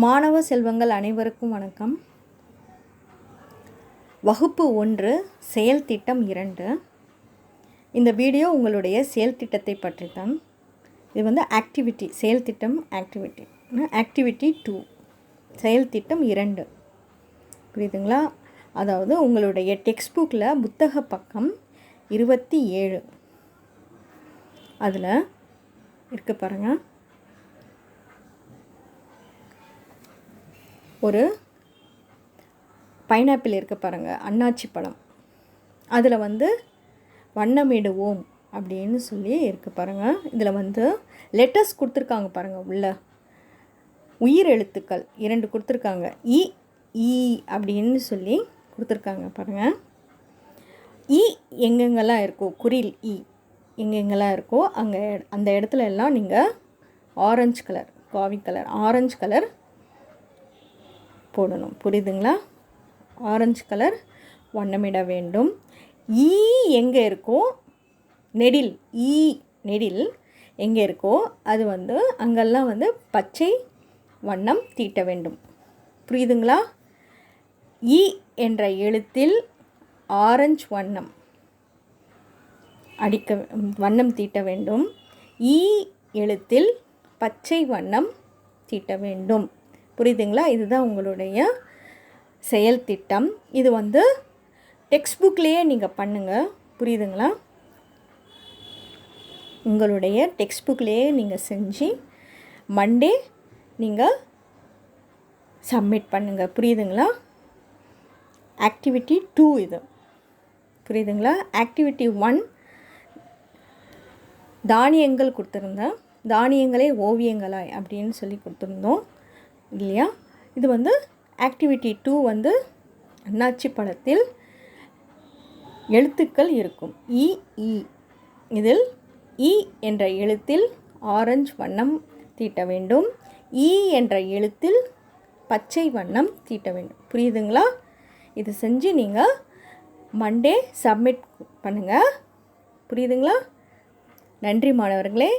மாணவ செல்வங்கள் அனைவருக்கும் வணக்கம். வகுப்பு 1 செயல் திட்டம் 2. இந்த வீடியோ உங்களுடைய செயல் திட்டத்தை பற்றி தான். இது ஆக்டிவிட்டி செயல் திட்டம் ஆக்டிவிட்டி 2 செயல் திட்டம் 2 புரியுதுங்களா? அதாவது உங்களுடைய டெக்ஸ்ட் புக்கில் புத்தக பக்கம் 27 அதில் இருக்கு பாருங்கள். ஒரு பைனாப்பிள் இருக்குது பாருங்கள், அன்னாச்சி பழம். அதில் வண்ணமிடுவோம் அப்படின்னு சொல்லி இருக்குது பாருங்கள். இதில் லெட்டர்ஸ் கொடுத்துருக்காங்க பாருங்கள். உள்ள உயிர் எழுத்துக்கள் 2 கொடுத்துருக்காங்க. இ ஈ அப்படின்னு சொல்லி கொடுத்துருக்காங்க பாருங்கள். இ எங்கெங்கெல்லாம் இருக்கோ, குறில் இ எங்கெங்கெல்லாம் இருக்கோ அங்கே அந்த இடத்துல எல்லாம் நீங்கள் ஆரஞ்சு கலர், காவி கலர், ஆரஞ்சு கலர் போடணும். புரியுதுங்களா? ஆரஞ்சு கலர் வண்ணமிட வேண்டும். ஈ எங்கே இருக்கோ, நெடில் ஈ நெடில் எங்கே இருக்கோ அது அங்கெல்லாம் பச்சை வண்ணம் தீட்ட வேண்டும். புரியுதுங்களா? ஈ என்ற எழுத்தில் ஆரஞ்சு வண்ணம் வண்ணம் தீட்ட வேண்டும். ஈ எழுத்தில் பச்சை வண்ணம் தீட்ட வேண்டும். புரியுதுங்களா? இதுதான் உங்களுடைய செயல் திட்டம். இது டெக்ஸ்ட் புக்லேயே நீங்கள் பண்ணுங்கள். புரியுதுங்களா? உங்களுடைய டெக்ஸ்ட் புக்லேயே நீங்கள் செஞ்சு மண்டே நீங்கள் சப்மிட் பண்ணுங்கள். புரியுதுங்களா? ஆக்டிவிட்டி 2 இது. புரியுதுங்களா? ஆக்டிவிட்டி 1 தானியங்கள் கொடுத்துருந்தேன். தானியங்களே ஓவியங்களாய் அப்படின்னு சொல்லி கொடுத்துருந்தோம் இல்லையா? இது ஆக்டிவிட்டி 2 அன்னாச்சி பழத்தில் எழுத்துக்கள் இருக்கும். இ ஈ இதில் இ என்ற எழுத்தில் ஆரஞ்சு வண்ணம் தீட்ட வேண்டும். இ என்ற எழுத்தில் பச்சை வண்ணம் தீட்ட வேண்டும். புரியுதுங்களா? இது செஞ்சு நீங்கள் மண்டே சப்மிட் பண்ணுங்கள். புரியுதுங்களா? நன்றி மாணவர்களே.